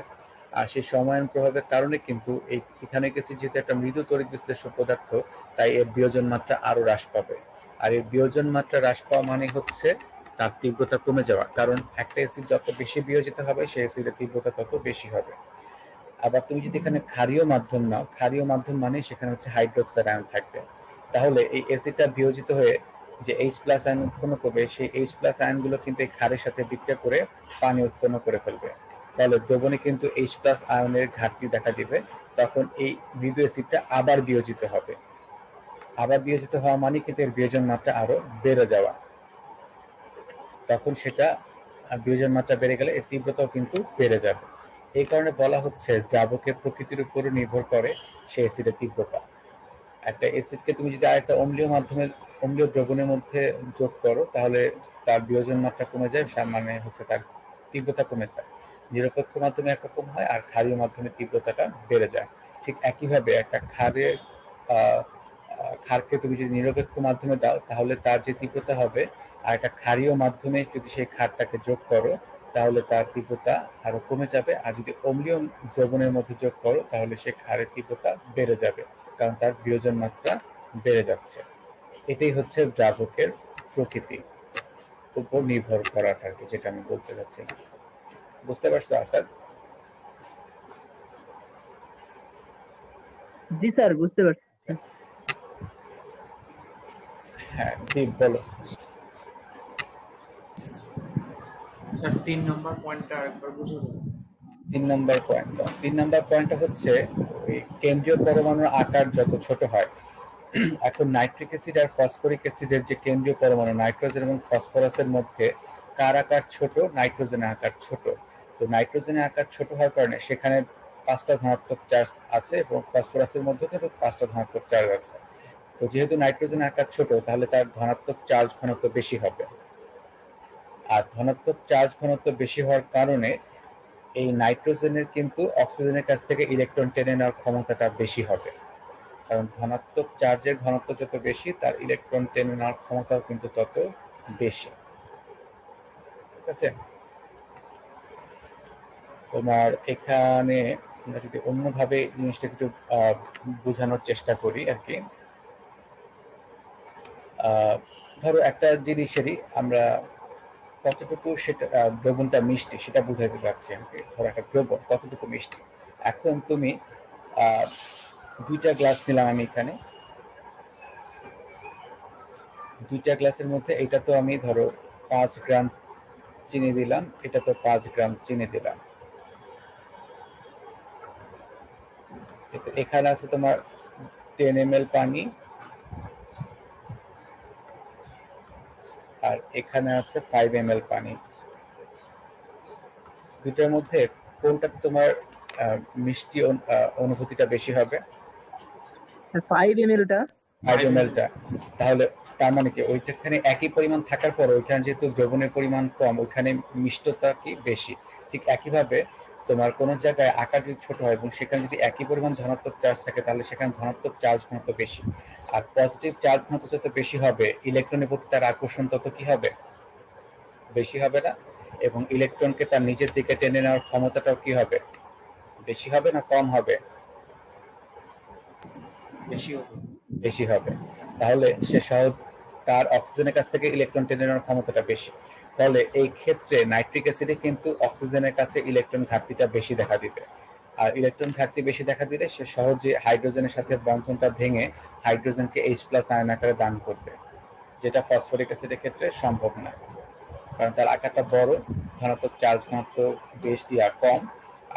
[SPEAKER 1] আর সেই সমায়ন প্রভাবের কারণে কিন্তু এই ইথানিক অ্যাসিড যেহেতু একটা মৃদু তড়িৎ বিশ্লেষ্য পদার্থ, তাই এর বিয়োজন মাত্রা আরো হ্রাস পাবে। আর এই বিয়োজন মাত্রা হ্রাস পাওয়া মানে হচ্ছে তার তীব্রতা কমে যাওয়া, কারণ একটা অ্যাসিড যত বেশি বিয়োজিত হবে সেই অ্যাসিডের তীব্রতা তত বেশি হবে। আবার তুমি যদি এখানে ক্ষারীয় মাধ্যম নাও, ক্ষারীয় মাধ্যম মানে সেখানে হচ্ছে হাইড্রোক্সাইড আয়ন থাকবে, তাহলে এই অ্যাসিডটা বিয়োজিত হয়ে যে H প্লাস আয়ন উৎপন্ন করবে, সেই H প্লাস আয়নগুলো কিন্তু এই ক্ষারের সাথে বিক্রিয়া করে পানি উৎপন্ন করে ফেলবে। তাহলে দ্রবণে কিন্তু H প্লাস আয়নের ঘাটতি দেখা দিবে, তখন এই মৃদু অ্যাসিডটা আবার বিয়োজিত হবে। আবার বিয়োজিত হওয়া মানে কিন্তু এর বিয়োজন মাত্রা আরো বেড়ে যাওয়া, তখন সেটা বিয়োজন মাত্রা বেড়ে গেলে এর তীব্রতাও কিন্তু বেড়ে যাবে। এই কারণে বলা হচ্ছে দ্রাবকের প্রকৃতির উপর নির্ভর করে সেই অ্যাসিডের তীব্রতা। একটা অ্যাসিডকে তুমি যদি আরেকটা অম্লীয় দ্রবণের মধ্যে যোগ করো, তাহলে তার বিয়োজন মাত্রা কমে যায়, মানে হচ্ছে তার তীব্রতা কমে যায়। নিরপেক্ষ মাধ্যমে একরকম হয়, আর ক্ষারীয় মাধ্যমে তীব্রতাটা বেড়ে যায়। ঠিক একইভাবে একটা ক্ষারকে তুমি যদি নিরপেক্ষ মাধ্যমে দাও, তাহলে তার যে তীব্রতা হবে, আর একটা ক্ষারীয় মাধ্যমে যদি সেই ক্ষারটাকে যোগ করো, তাহলে তার তীব্রতা আরো কমে যাবে। আর যদি অম্লীয় দ্রবণের মধ্যে যোগ করো, তাহলে সেই ক্ষারের তীব্রতা বেড়ে যাবে, কারণ তার বিয়োজন মাত্রা বেড়ে যাচ্ছে। এটাই হচ্ছে দ্রাবকের প্রকৃতি উপর নির্ভর করাটা, আর কি, যেটা আমি বলতে চাচ্ছিলাম। বুঝতে পারছো আসাদ?
[SPEAKER 2] জি স্যার, বুঝতে পারছি।
[SPEAKER 1] হ্যাঁ, দীপ বলো।
[SPEAKER 3] স্যার 3 নম্বর পয়েন্টটা আরেকবার বুঝে বলুন।
[SPEAKER 1] 3 নম্বর পয়েন্টটা হচ্ছে ওই কেন্দ্রীয় পরমাণুর আকার যত ছোট হয়। এখন নাইট্রিক অ্যাসিড আর ফসফরিক অ্যাসিডের যে কেন্দ্রীয় পরমাণু নাইট্রোজেন এবং ফসফরাসের মধ্যে কার আকার ছোট? নাইট্রোজেনের আকার ছোট। তো নাইট্রোজেনের আকার ছোট হওয়ার কারণে সেখানে 5টা ধনাত্মক চার্জ আছে এবং ফসফরাসের মধ্যে কিন্তু 5টা ধনাত্মক চার্জ আছে। তো যেহেতু নাইট্রোজেনের আকার ছোট, তাহলে তার ধনাত্মক চার্জ ঘনত্ব বেশি হবে। আর ধনাত্মক চার্জ ঘনত্ব বেশি হওয়ার কারণে এই নাইট্রোজেনের কিন্তু অক্সিজেনের কাছ থেকে ইলেকট্রন টেনে নেওয়ার ক্ষমতাটা বেশি হবে, কারণ ধনাত্মক চার্জের ঘনত্ব যত বেশি, তার ইলেকট্রন টেনে নেওয়ার ক্ষমতাও কিন্তু তত বেশি। ঠিক আছে? তোমার এখানে আমরা যদি অন্যভাবে জিনিসটা একটু বোঝানোর চেষ্টা করি আর কি। ধরো একটা জিনিসেরই আমরা কতটুকু সেটা দ্রবণটা মিষ্টি সেটা বুঝাতে চাচ্ছি আর কি। ধরো একটা দ্রবণ কতটুকু মিষ্টি। এখন তুমি 2টা গ্লাস নিলাম আমি এখানে, 2টা গ্লাসের মধ্যে এটা তো আমি ধরো 5 গ্রাম চিনি দিলাম, এটা তো 5 গ্রাম চিনি দিলাম। এখানে আছে তোমার 10 ml পানি, আর এখানে আছে 5 ml পানি। দুটার মধ্যে কোনটাতে তোমার মিষ্টি অনুভূতিটা বেশি হবে?
[SPEAKER 2] 5 ml টা।
[SPEAKER 1] 5 ml টা। তাহলে তার মানে কি ওইখানে একই পরিমাণ থাকার পর ওইখানে যেহেতু দ্রবণের পরিমাণ কম, ওইখানে মিষ্টতা কি বেশি। ঠিক একইভাবে তোমার কোন জায়গায় আকার যদি ছোট হয় এবং সেখানে যদি একই পরিমাণ ধনাত্মক চার্জ থাকে, তাহলে সেখানে ধনাত্মক চার্জ ঘনত্ব বেশি। আর পজিটিভ চার্জ ঘনত্ব যত বেশি হবে, ইলেকট্রনের প্রতি তার আকর্ষণ তত কি হবে? বেশি হবে না? এবং ইলেকট্রনকে তার নিজের দিকে টেনে নেওয়ার ক্ষমতাটাও কি হবে? বেশি হবে না কম হবে?
[SPEAKER 3] বেশি হবে।
[SPEAKER 1] বেশি হবে। তাহলে সে তার অক্সিজেনের কাছ থেকে ইলেকট্রন টেনে নেওয়ার ক্ষমতাটা বেশি। তাহলে এই ক্ষেত্রে নাইট্রিক অ্যাসিডে কিন্তু অক্সিজেনের কাছে ইলেকট্রন ঘাটতিটা বেশি দেখা দিবে। আর ইলেকট্রন ঘাটতি বেশি দেখা দিলে সে সহজে হাইড্রোজেনের সাথে বন্ধনটা ভেঙে হাইড্রোজেনকে H+ আয়ন আকারে দান করবে, যেটা ফসফরিক অ্যাসিডের ক্ষেত্রে সম্ভব না, কারণ তার আকারটা বড়, ধনাত্মক চার্জ ঘনত্ব বেশি কম।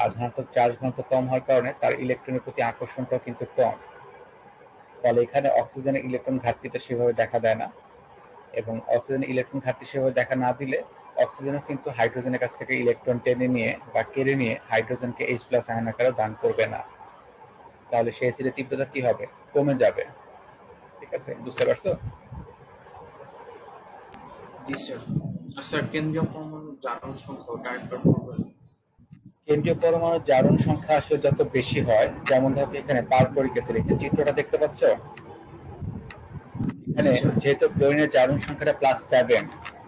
[SPEAKER 1] আর ধনাত্মক চার্জ ঘনত্ব কম হওয়ার কারণে তার ইলেকট্রনের প্রতি আকর্ষণটাও কিন্তু কম। ফলে এখানে অক্সিজেনের ইলেকট্রন ঘাটতিটা সেভাবে দেখা দেয় না, এবং অক্সিজেনের ইলেকট্রন ঘাটতি সেভাবে দেখা না দিলে অক্সিজেনও কিন্তু হাইড্রোজেনের কাছ থেকে ইলেকট্রন টেনে নিয়ে বা কেড়ে নিয়ে হাইড্রোজেনকে H+ আয়ন আকারে দান করবে না। তাহলে সেই অ্যাসিডের তীব্রতা কি হবে? কমে যাবে। ঠিক আছে, বুঝতে পারছো?
[SPEAKER 3] জি স্যার। স্যার কেন্দ্রীয় পরমাণুর জারণ সংখ্যা ওটা একবার বলবেন?
[SPEAKER 1] কেন্দ্রীয় পরমাণুর জারণ সংখ্যা আসলে যত বেশি হয়, যেমন ধরো এখানে পারফরিক অ্যাসিড, এখানে চিত্রটা দেখতে পাচ্ছো? এখানে যেহেতু ক্লোরিনের জারণ সংখ্যাটা +7,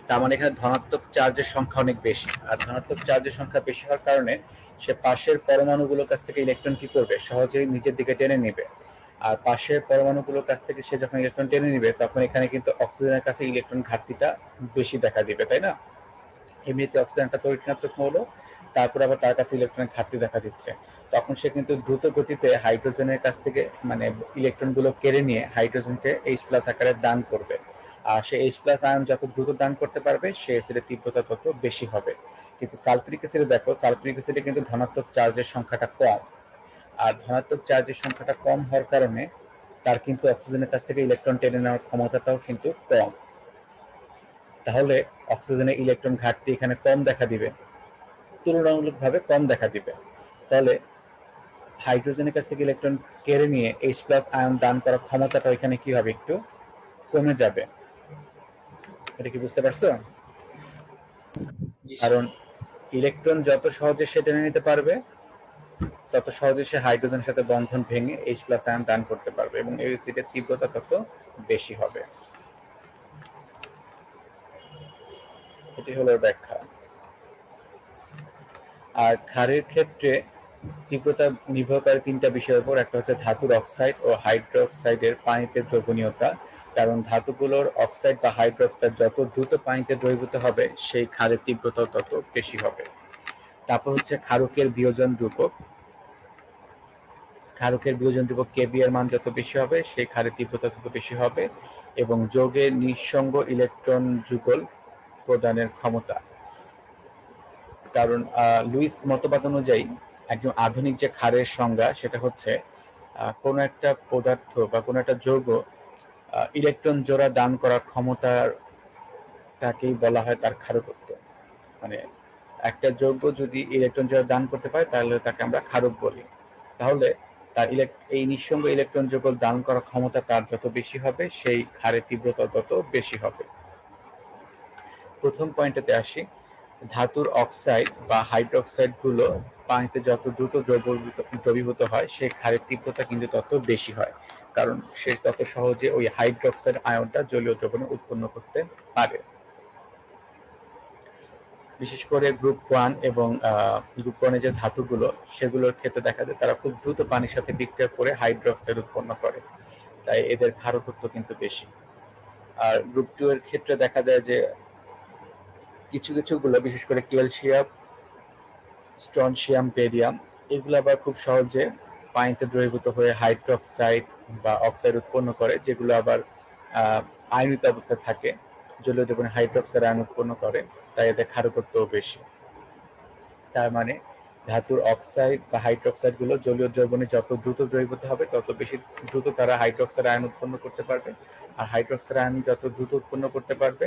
[SPEAKER 1] তার মানে এখানে ধনাত্মক চার্জের সংখ্যা অনেক বেশি, আর ধনাত্মক চার্জের সংখ্যা বেশি হওয়ার কারণে সে পাশের পরমাণুগুলোর কাছ থেকে ইলেকট্রন কি করবে, সহজেই নিজের দিকে টেনে নেবে। আর পাশের পরমাণুগুলোর কাছ থেকে সে যখন ইলেকট্রন টেনে নিবে তখন এখানে কিন্তু অক্সিজেনের কাছে ইলেকট্রন ঘাটতিটা বেশি দেখা দিবে, তাই না? এমনিতে অক্সিজেনটা তড়িৎ-ঋণাত্মক মৌল, তারপর আবার তার কাছে ইলেকট্রনের ঘাটতি দেখা দিচ্ছে, তখন সে কিন্তু দ্রুত গতিতে হাইড্রোজেনের কাছ থেকে মানে ইলেকট্রনগুলো কেড়ে নিয়ে হাইড্রোজেনকে H+ আকারে দান করবে। আর সে H+ আয়ন যত দ্রুত দান করতে পারবে সে অ্যাসিডের তীব্রতা তত বেশি হবে। কিন্তু সালফিউরিক অ্যাসিডে দেখো, সালফিউরিক অ্যাসিডে কিন্তু ধনাত্মক চার্জের সংখ্যাটা কম, আর ধনাত্মক চার্জের সংখ্যাটা কম হওয়ার কারণে তার কিন্তু অক্সিজেনের কাছ থেকে ইলেকট্রন টেনে নেওয়ার ক্ষমতাটাও কিন্তু কম। তাহলে অক্সিজেনের ইলেকট্রন ঘাটতি এখানে কম দেখা দিবে, তুলনামূলকভাবে কম দেখা দিবে। তাহলে হাইড্রোজেনের কাছ থেকে ইলেকট্রন কেড়ে নিয়ে H+ আয়ন দান করার ক্ষমতাটা এখানে কি হবে, একটু কমে যাবে। এটা কি বুঝতে পারছো?
[SPEAKER 3] জি স্যার।
[SPEAKER 1] কারণ ইলেকট্রন যত সহজে সে টেনে নিতে পারবে তত সহজে সে হাইড্রোজেনের সাথে বন্ধন ভেঙে H+ আয়ন দান করতে পারবে এবং এই অ্যাসিডের তীব্রতা তত বেশি হবে। এটি হলো ব্যাখ্যা। আর ক্ষারের ক্ষেত্রে তীব্রতা নির্ভর করে তিনটা বিষয়ের উপর, একটা হচ্ছে ধাতুর অক্সাইড ও হাইড্রোক্সাইডের পানিতে দ্রবণীয়তা, কারণ ধাতুগুলোর অক্সাইড বা হাইড্রোক্সাইড যত দ্রুত পানিতে দ্রবীভূত হবে সেই ক্ষারের তীব্রতা তত বেশি হবে। তারপর হচ্ছে ক্ষারকের বিয়োজন রূপক, ক্ষারকের বিয়োজন রূপক Kb এর মান যত বেশি হবে সেই ক্ষারের তীব্রতা তত বেশি হবে, এবং যৌগের নিঃসঙ্গ ইলেকট্রন যুগল প্রদানের ক্ষমতা। কারণ লুইস মতবাদ অনুযায়ী একজন আধুনিক যে ক্ষারের সংজ্ঞা সেটা হচ্ছে কোনো একটা পদার্থ বা কোনো একটা যৌগ ইলেকট্রন জোড়া দান করার ক্ষমতাটাকেই বলা হয় তার ক্ষারকত্ব। মানে একটা যৌগ যদি ইলেকট্রন জোড়া দান করতে পারে তাহলে তাকে আমরা ক্ষারক বলি। তাহলে তার এই নিঃসঙ্গ ইলেকট্রন যুগল দান করার ক্ষমতা তার যত বেশি হবে সেই ক্ষারের তীব্রতা তত বেশি হবে। প্রথম পয়েন্টটাতে আসি, ধাতুর অক্সাইড বা হাইড্রোক্সাইড গুলো পানিতে যত দ্রুত দ্রবীভূত হয় সেই ক্ষারের তীব্রতা কিন্তু তত বেশি হয়, কারণ সে তত সহজে ওই হাইড্রোক্সাইড আয়নটা জলীয় দ্রবণে উৎপন্ন করতে পারে। বিশেষ করে গ্রুপ 1 এবং গ্রুপ 1 এর যে ধাতুগুলো সেগুলোর ক্ষেত্রে দেখা যায় তারা খুব দ্রুত পানির সাথে বিক্রিয়া করে হাইড্রোক্সাইড উৎপন্ন করে, তাই এদের ক্ষারকত্ব কিন্তু বেশি। আর গ্রুপ 2 এর ক্ষেত্রে দেখা যায় যে কিছু কিছুগুলো বিশেষ করে ক্যালসিয়াম, স্ট্রনশিয়াম, বেরিয়াম এগুলো আবার খুব সহজে পানিতে দ্রবীভূত হয়ে হাইড্রোক্সাইড বা অক্সাইড উৎপন্ন করে, যেগুলো আবার আয়নিত অবস্থায় থাকে, জলীয় দ্রবণে হাইড্রোক্সাইড আয়ন উৎপন্ন করে, তাই এদের ক্ষারকত্বও বেশি। তার মানে ধাতুর অক্সাইড বা হাইড্রোক্সাইড গুলো জলীয় দ্রবণে যত দ্রুত দ্রবীভূত হবে তত বেশি দ্রুত তারা হাইড্রোক্সাইড আয়ন উৎপন্ন করতে পারবে, আর হাইড্রোক্সাইড আয়ন যত দ্রুত উৎপন্ন করতে পারবে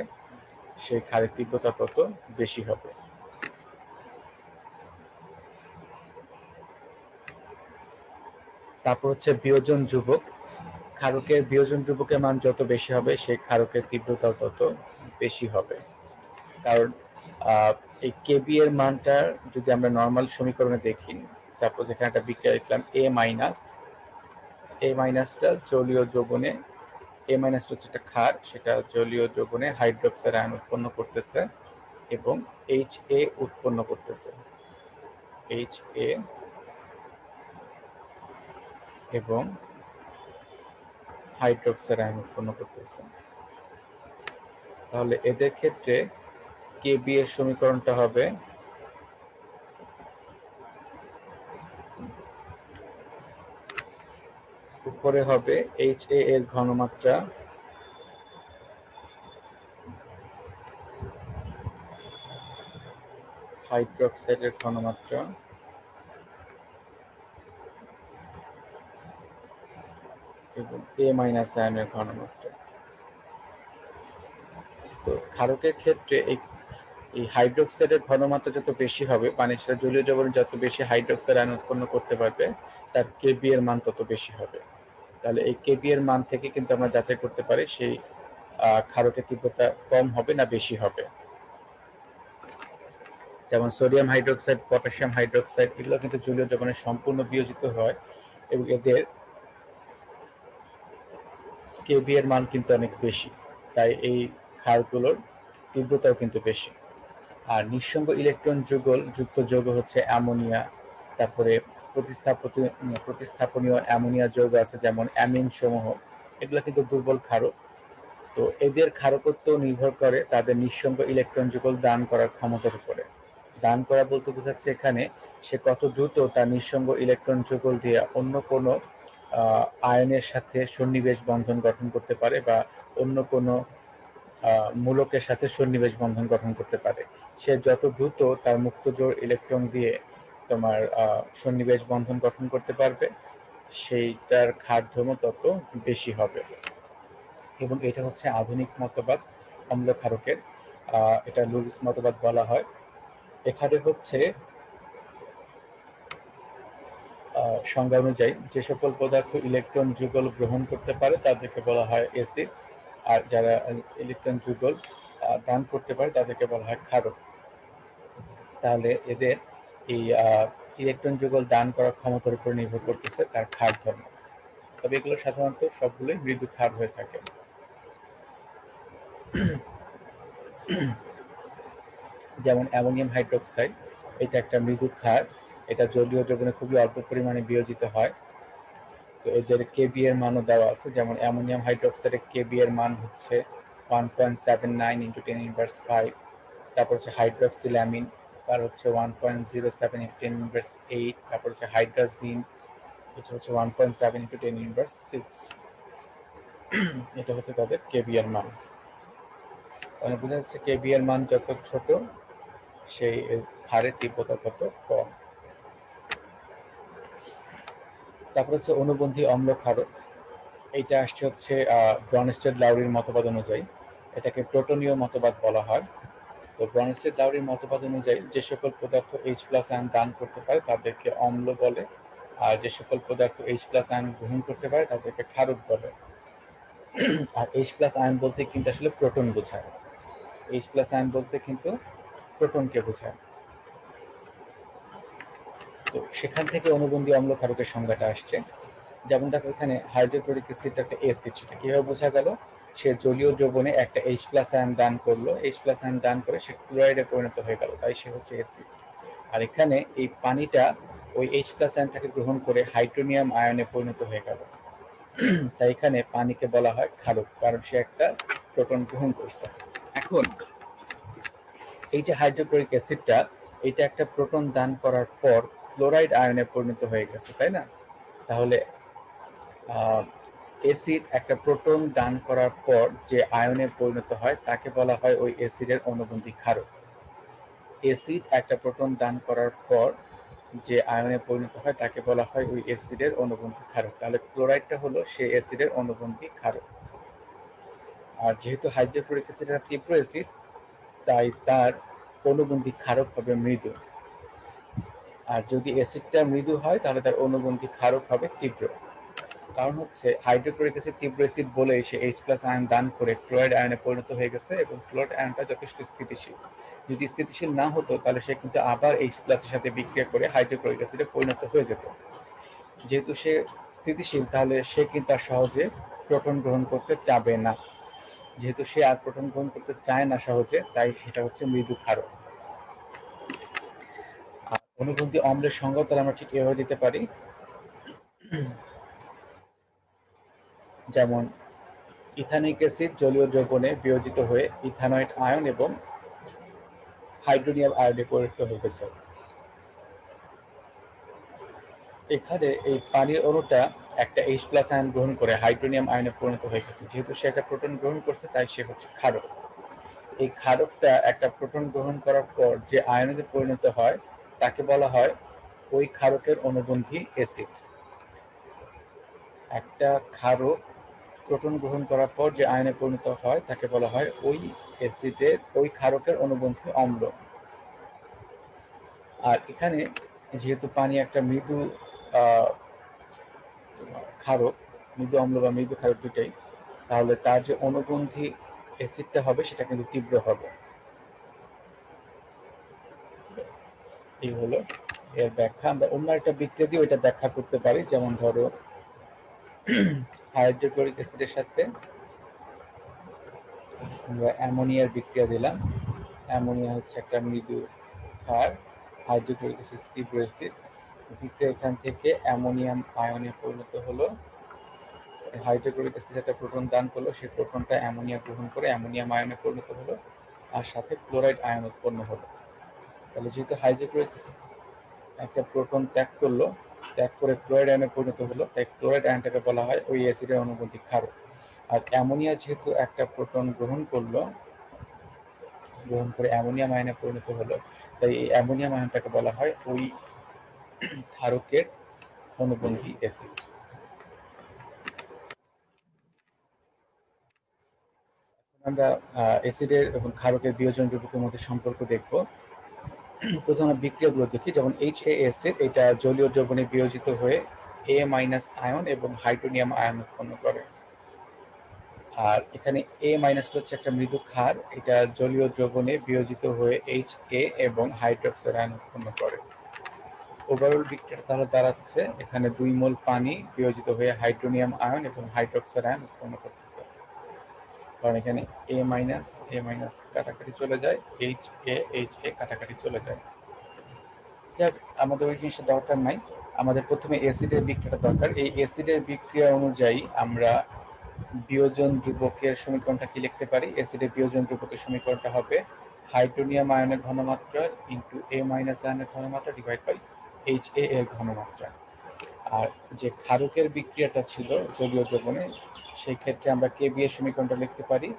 [SPEAKER 1] সেই ক্ষারের তীব্রতা তত বেশি হবে। তারপর হচ্ছে বিয়োজন ধ্রুবক, ক্ষারকের বিয়োজন ধ্রুবকের মান যত বেশি হবে সেই ক্ষারকের তীব্রতাও তত বেশি হবে। কারণ এই Kb এর মানটা যদি আমরা নর্মাল সমীকরণে দেখি, সাপোজ এখানে একটা বিক্রিয়া লিখলাম A মাইনাসটা জলীয় দ্রবণে, A মাইনাসটা হচ্ছে একটা ক্ষার, সেটা জলীয় দ্রবণে হাইড্রোক্সাইড আয়ন উৎপন্ন করতেছে এবং Ha উৎপন্ন করতেছে, Ha এবং হাইড্রোক্সাইড আয়ন উৎপন্ন করতেছে। তাহলে এদের ক্ষেত্রে Kb এর সমীকরণটা হবে উপরে হবে Ha এর ঘনমাত্রা হাইড্রোক্সাইডের ঘনমাত্রা এবং A মাইনাস আয়নের ঘনমাত্রা। তো ক্ষারকের ক্ষেত্রে এই হাইড্রোক্সাইডের ঘনমাত্রা যত বেশি হবে, পানির সাথে জলীয় দ্রবণে যত বেশি হাইড্রোক্সাইড আয়ন উৎপন্ন করতে পারবে তার Kb এর মান তত বেশি হবে। তাহলে এই Kb এর মান থেকে কিন্তু আমরা যাচাই করতে পারি সেই ক্ষারকের তীব্রতা কম হবে না বেশি হবে। যেমন সোডিয়াম হাইড্রোক্সাইড, পটাশিয়াম হাইড্রোক্সাইড এগুলো কিন্তু জলীয় দ্রবণে সম্পূর্ণ বিয়োজিত হয় এবং এদের Kb এর মান কিন্তু অনেক বেশি, তাই এই ক্ষারগুলোর তীব্রতাও কিন্তু বেশি। আর নিঃসঙ্গ ইলেকট্রন যুগল যুক্ত যৌগ হচ্ছে অ্যামোনিয়া, তারপরে প্রতিস্থাপনীয় অ্যামোনিয়া যৌগ আছে যেমন অ্যামিন সমূহ, এগুলো কিন্তু দুর্বল ক্ষারক। তো এদের ক্ষারকত্ব নির্ভর করে তাদের নিঃসঙ্গ ইলেকট্রন যুগল দান করার ক্ষমতার উপরে। দান করা বলতে বোঝাচ্ছে এখানে সে কত দ্রুত তার নিঃসঙ্গ ইলেকট্রন যুগল দিয়ে অন্য কোনো আয়নের সাথে সন্নিবেশ বন্ধন গঠন করতে পারে বা অন্য কোনো মূলকের সাথে সন্নিবেশ বন্ধন গঠন করতে পারে। সে যত দ্রুত তার মুক্ত জোড় ইলেকট্রন দিয়ে তোমার সন্নিবেশ বন্ধন গঠন করতে পারবে, সেইটার ক্ষার ধর্ম তত বেশি হবে। এবং এটা হচ্ছে আধুনিক মতবাদ অম্ল ক্ষারকের। এটা লুইস মতবাদ বলা হয়। এখানে হচ্ছে সংজ্ঞা অনুযায়ী যে সকল পদার্থ ইলেকট্রন যুগল গ্রহণ করতে পারে তাদেরকে বলা হয় অ্যাসিড, আর যারা ইলেকট্রন যুগল দান করতে পারে তাদেরকে বলা হয় ক্ষারক। তাহলে এদের এই ইলেকট্রন যুগল দান করার ক্ষমতার উপর নির্ভর করতেছে তার ক্ষার ধর্ম। তবে এগুলো সাধারণত সবগুলোই মৃদু ক্ষার হয়ে থাকে। যেমন অ্যামোনিয়াম হাইড্রোক্সাইড, এটা একটা মৃদু ক্ষার, এটা জলীয় দ্রবণে খুবই অল্প পরিমাণে বিয়োজিত হয়। তো এদের কেবি এর মানও দেওয়া আছে, যেমন অ্যামোনিয়াম হাইড্রোক্সাইডের কেবি এর মান হচ্ছে 1.79 × 10⁻⁵। তারপর হচ্ছে হাইড্রোক্সিল্যামিন, তার হচ্ছে 1.07 × 10⁻⁸। তারপর হচ্ছে হাইড্রাজিন, এটা হচ্ছে 1.7 × 10⁻⁶। এটা হচ্ছে তাদের কেবি এর মান। মানে বোঝা যাচ্ছে কেবি এর মান যত ছোট সেই ক্ষারের তীব্রতা তত কম। তারপর হচ্ছে অনুবন্ধী অম্ল ক্ষারক। এইটা আসছে হচ্ছে ব্রনস্টেড-লাউরির মতবাদ অনুযায়ী, এটাকে প্রোটনীয় মতবাদ বলা হয়। তো ব্রনস্টেড-লাউরির মতবাদ অনুযায়ী যে সকল পদার্থ H+ আয়ন দান করতে পারে তাদেরকে অম্ল বলে, আর যে সকল পদার্থ H+ আয়ন গ্রহণ করতে পারে তাদেরকে ক্ষারক বলে। আর H+ আয়ন বলতে কিন্তু আসলে প্রোটন বোঝায়। H+ আয়ন বলতে কিন্তু প্রোটনকে বোঝায়। তো সেখান থেকে অনুবন্ধী অম্ল ক্ষারকের সংজ্ঞাটা আসছে। যেমন দেখো এখানে হাইড্রোক্লোরিক অ্যাসিড একটা অ্যাসিড, সেটা কিভাবে বোঝা গেল? সে জলীয় দ্রবণে একটা H+ আয়ন দান করলো, H+ আয়ন দান করে সে ক্লোরাইডে পরিণত হয়ে গেল, তাই সে হচ্ছে অ্যাসিড। আর এখানে এই পানিটা ওই H+ আয়নটাকে গ্রহণ করে হাইড্রোনিয়াম আয়নে পরিণত হয়ে গেল, তাই এখানে পানিকে বলা হয় ক্ষারক, কারণ সে একটা প্রোটন গ্রহণ করছে। এখন এই যে হাইড্রোক্লোরিক অ্যাসিডটা, এটা একটা প্রোটন দান করার পর ক্লোরাইড আয়নে পরিণত হয়ে গেছে, তাই না? তাহলে অ্যাসিড একটা প্রোটন দান করার পর যে আয়নে পরিণত হয় তাকে বলা হয় ওই অ্যাসিডের অনুবন্ধী ক্ষারক। অ্যাসিড একটা প্রোটন দান করার পর যে আয়নে পরিণত হয় তাকে বলা হয় ওই অ্যাসিডের অনুবন্ধী ক্ষারক। তাহলে ক্লোরাইডটা হলো সেই অ্যাসিডের অনুবন্ধী ক্ষারক। আর যেহেতু হাইড্রোক্লোরিক অ্যাসিড একটা তীব্র অ্যাসিড, তাই তার অনুবন্ধী ক্ষারক হবে মৃদু। আর যদি অ্যাসিডটা মৃদু হয় তাহলে তার অনুবন্ধী ক্ষারক হবে তীব্র। কারণ হচ্ছে হাইড্রোক্লোরিক অ্যাসিড তীব্র অ্যাসিড বলেই সে H+ আয়ন দান করে ক্লোরাইড আয়নে পরিণত হয়ে গেছে, এবং ক্লোরাইড আয়নটা যথেষ্ট স্থিতিশীল। যদি স্থিতিশীল না হতো তাহলে সে কিন্তু আবার H+ এর সাথে বিক্রিয়া করে হাইড্রোক্লোরিক অ্যাসিডে পরিণত হয়ে যেত। যেহেতু সে স্থিতিশীল, তাহলে সে কিন্তু আর সহজে প্রোটন গ্রহণ করতে চাবে না। যেহেতু সে আর প্রোটন গ্রহণ করতে চায় না সহজে, তাই সেটা হচ্ছে মৃদু ক্ষারক। আর অনুবন্ধী অম্লের সংজ্ঞা তাহলে আমরা ঠিক এভাবে দিতে পারি, যেমন ইথানিক অ্যাসিড জলীয় দ্রবণে বিয়োজিত হয়ে ইথানয়েড আয়ন এবং হাইড্রোনিয়াম আয়নে পরিণত হয়ে গেছে। এখানে এই পানির অণুটা একটা H+ আয়ন গ্রহণ করে হাইড্রোনিয়াম আয়নে পরিণত হয়ে গেছে। যেহেতু সে একটা প্রোটন গ্রহণ করছে, তাই সে হচ্ছে ক্ষারক। এই ক্ষারকটা একটা প্রোটন গ্রহণ করার পর যে আয়নে পরিণত হয় তাকে বলা হয় ওই ক্ষারকের অনুবন্ধী অ্যাসিড। একটা ক্ষারক প্রোটন গ্রহণ করার পর যে আয়নে পরিণত হয় তাকে বলা হয় ওই অ্যাসিডের, ওই ক্ষারকের অনুবন্ধী অম্ল। আর এখানে যেহেতু পানি একটা মৃদু ক্ষারক, মৃদু অম্ল বা মৃদু ক্ষারক দুটাই, তাহলে তার যে অনুবন্ধী অ্যাসিডটা হবে সেটা কিন্তু তীব্র হবে। এই হলো এর ব্যাখ্যা। আমরা অন্য একটা বিক্রিয়া দিয়ে ওইটা ব্যাখ্যা করতে পারি, যেমন ধরো হাইড্রোক্লোরিক অ্যাসিডের সাথে আমরা অ্যামোনিয়ার বিক্রিয়া দিলাম। অ্যামোনিয়া হচ্ছে একটা মৃদু ক্ষার, হাইড্রোক্লোরিক অ্যাসিড তীব্র অ্যাসিড। বিক্রিয়া এখান থেকে অ্যামোনিয়াম আয়নে পরিণত হলো। হাইড্রোক্লোরিক অ্যাসিড একটা প্রোটন দান করলো, সেই প্রোটনটা অ্যামোনিয়া গ্রহণ করে অ্যামোনিয়াম আয়নে পরিণত হলো, আর সাথে ক্লোরাইড আয়ন উৎপন্ন হলো। তাহলে যেহেতু হাইড্রোক্লোরিক অ্যাসিড একটা প্রোটন ত্যাগ করলো, ত্যাগ করে ক্লোরাইড আয়নে পরিণত হলো, তাই ক্লোরাইড আয়নটাকে বলা হয় ওই অ্যাসিডের অনুবন্ধী ক্ষারক। আর অ্যামোনিয়া যেহেতু একটা প্রোটন গ্রহণ করলো, গ্রহণ করে অ্যামোনিয়াম আয়নে পরিণত হলো, তাই এই অ্যামোনিয়াম আয়নটাকে বলা হয় ওই ক্ষারকের অনুবন্ধী অ্যাসিড। আমরা অ্যাসিডের এবং ক্ষারকের বিয়োজন ধ্রুবকের মধ্যে সম্পর্ক দেখব। প্রথমে বিক্রিয়াগুলো দেখি, যেমন HAS এটা জলীয় দ্রবণে বিয়োজিত হয়ে A- আয়ন এবং হাইড্রোনিয়াম আয়ন উৎপন্ন করে। আর এখানে A- হচ্ছে একটা মৃদু ক্ষার, এটা জলীয় দ্রবণে বিয়োজিত হয়ে HA এবং হাইড্রক্সাইড আয়ন উৎপন্ন করে। ওভারঅল বিক্রিয়া তাহলে দাঁড়াচ্ছে এখানে 2 মোল পানি বিয়োজিত হয়ে হাইড্রোনিয়াম আয়ন এবং হাইড্রক্সাইড আয়ন উৎপন্ন করতেছে। কারণ এখানে A- কাটাকাটি চলে যায়, HA কাটাকাটি চলে যায়। যাক, আমাদের ওই জিনিসটা দরকার নাই, আমাদের প্রথমে অ্যাসিডের বিক্রিয়াটা দরকার। এই অ্যাসিডের বিক্রিয়া অনুযায়ী আমরা বিয়োজন ধ্রুবকের সমীকরণটা কি লিখতে পারি? অ্যাসিডের বিয়োজন ধ্রুবকের সমীকরণটা হবে হাইড্রোনিয়াম আয়নের ঘনমাত্রা ইন্টু A- আয়নের ঘনমাত্রা ডিভাইড বাই HA এর ঘনমাত্রা। আর যে ক্ষারকের বিক্রিয়াটা ছিল জলীয় দ্রবণে, সেই ক্ষেত্রে আমরা KB এর সমীকরণটা লিখতে পারি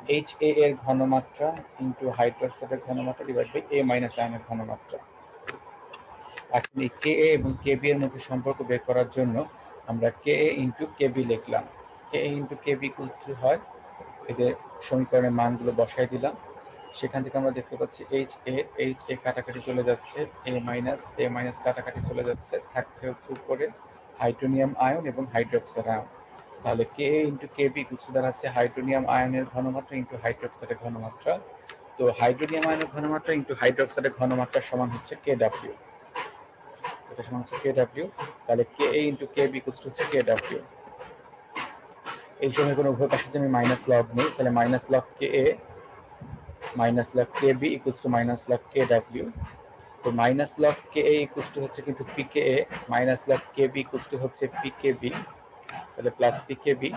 [SPEAKER 1] HA এর ঘনমাত্রা ইন্টু হাইড্রোক্সাইডের ঘনমাত্রা ডিভাইড বাই A- আয়নের ঘনমাত্রা। এখন এই KA এবং KB এর মধ্যে সম্পর্ক বের করার জন্য আমরা KA ইন্টু KB লিখলাম। KA into KB equal to হয়, এদের সমীকরণের মানগুলো বসাই দিলাম। সেখান থেকে আমরা দেখতে পাচ্ছি HA কাটাকাটি চলে যাচ্ছে, A- কাটাকাটি চলে যাচ্ছে, থাকছে হচ্ছে উপরে হাইড্রোনিয়াম আয়ন এবং হাইড্রোক্সাইড আয়ন। তাহলে KA into KB equal to দাঁড়াচ্ছে হাইড্রোনিয়াম আয়নের ঘনমাত্রা ইন্টু হাইড্রোক্সাইডের ঘনমাত্রা। তো হাইড্রোনিয়াম আয়নের ঘনমাত্রা ইন্টু হাইড্রোক্সাইডের ঘনমাত্রা সমান হচ্ছে KW। এটা সমান হচ্ছে KW। তাহলে KA into KB equal to হচ্ছে KW। এই সমীকরণ উভয় পাশে যদি আমি মাইনাস লগ নিই, তাহলে minus log KA minus log KB equals to minus log KW। তো minus log KA equals to হচ্ছে কিন্তু PKA, minus log KB equals to হচ্ছে PKB, তাহলে প্লাস PKB।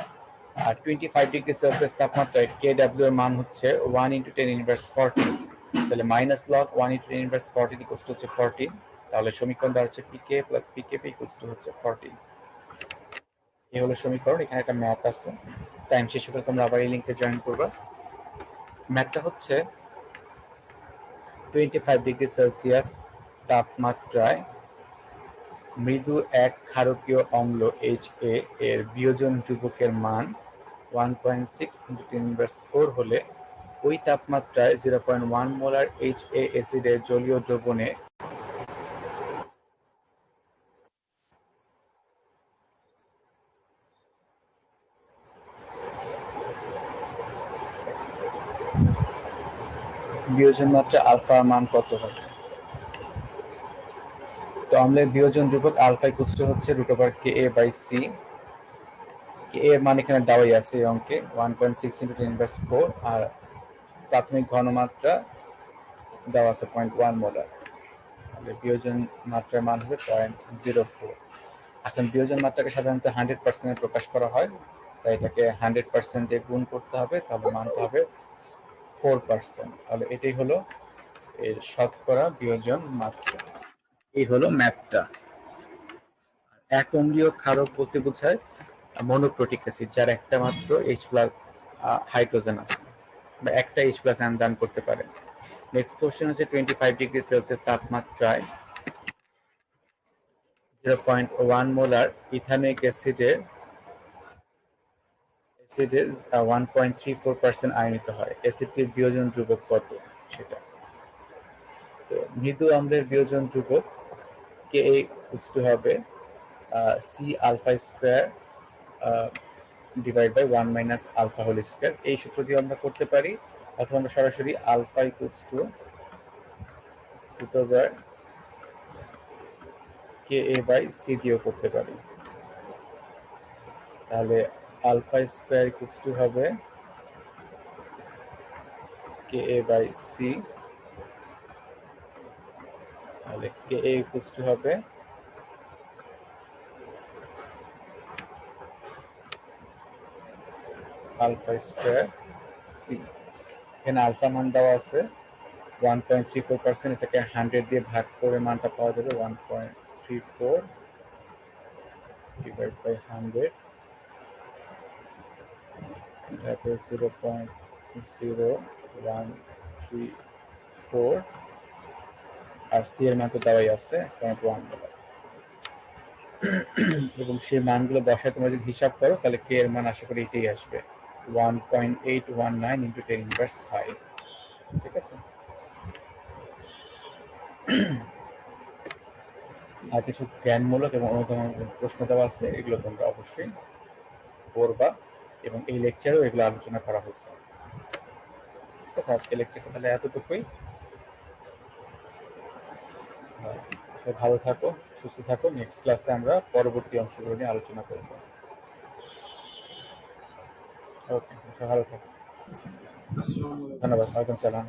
[SPEAKER 1] আর 25 ডিগ্রি সেলসিয়াস তাপমাত্রায় KW এর মান হচ্ছে 1 ইন্টু 10 ইনভার্স 14, তাহলে minus log 1 into 10 inverse 14 equals to হচ্ছে 14। তাহলে সমীকরণ দাঁড়াচ্ছে PK plus PKB equals to হচ্ছে 14। এই হলো সমীকরণ। এখানে একটা ম্যাথ আছে, টাইম শেষ হলে তোমরা আবার এই লিঙ্কে জয়েন করবা। ম্যাথটা হচ্ছে 25 ডিগ্রি সেলসিয়াস তাপমাত্রায় মৃদু এক ক্ষারকীয় অম্ল HA এর বিয়োজন ধ্রুবকের মান 1.6 × 10⁻⁴ হলে ওই তাপমাত্রায় 0.1 মোলার HA অ্যাসিডের জলীয় দ্রবণে বিয়োজন মাত্রা আলফা মান কত হবে? তো অম্লের বিয়োজন ধ্রুবক আলফা ইকুয়ালস টু হচ্ছে √KA/C। KA এর মান এখানে দেওয়াই আছে এই অঙ্কে 1.6 × 10⁻⁴, আর প্রাথমিক ঘনমাত্রা দেওয়া আছে 0.1 মোলার। তাহলে বিয়োজন মাত্রার মান হবে 0.04। এখন বিয়োজন মাত্রাকে সাধারণত 100% প্রকাশ করা হয়, তাই এটাকে 100% দিয়ে গুণ করতে হবে, তাহলে মানটা হবে 4%। তাহলে এটাই হলো এর শতকরা বিয়োজন মাত্রা। এই হলো ম্যাথটা। এক অম্লীয় ক্ষারক বলতে বোঝায় মনোক্রোটিক অ্যাসিড, যার একটা মাত্র H+ হাইড্রোজেন আছে বা একটা H+ আয়ন দান করতে পারে। নেক্সট কোশ্চেন হচ্ছে 25 ডিগ্রি সেলসিয়াস তাপমাত্রায় 0.1 মোলার ইথানোয়িক অ্যাসিডের 1.34% আয়নিত হয়। অ্যাসিডটির বিয়োজন ধ্রুবক কত সেটা। তো মৃদু আম্লের বিয়োজন ধ্রুবক Ka হবে C⁴ divide by 1 - alpha whole square. এই সূত্র দিয়ে আমরা করতে পারি, অথবা আমরা সরাসরি আলফা √Ka/C দিয়েও করতে পারি। তাহলে আলফা স্কয়ার হবে কে এ বাই সি, তাহলে কে এ ইকুয়ালস টু হবে আলফা স্কোয়ার সি। এখানে আলফা মান দেওয়া আছে 1.34%, এটাকে 100 দিয়ে ভাগ করে মানটা পাওয়া যাবে 1.34 ডিভাইড বাই 100, তারপরে 0.0134, আর সি এর মান তো দেওয়াই আছে 0.1 এবং সেই মানগুলো বসায় তোমরা যদি হিসাব করো তাহলে কে এর মান আশা করি এটাই আসবে 1.819 ইন্টু 10 ইনভার্স 5। ঠিক আছে, আর কিছু জ্ঞানমূলক এবং অনুধাবন প্রশ্ন দেওয়া আছে, এগুলো তোমরা অবশ্যই পড়বা এবং এই লেকচারেও এগুলো আলোচনা করা হয়েছে। ঠিক আছে, আজকে লেকচারটা তাহলে এতটুকুই। ভালো থাকো, সুস্থ থাকো। নেক্সট ক্লাসে আমরা পরবর্তী অংশগুলো নিয়ে আলোচনা করব। ওকে, ভালো থাকো,
[SPEAKER 3] আসসালামু আলাইকুম।
[SPEAKER 1] ধন্যবাদ। ওয়ালাইকুম সালাম।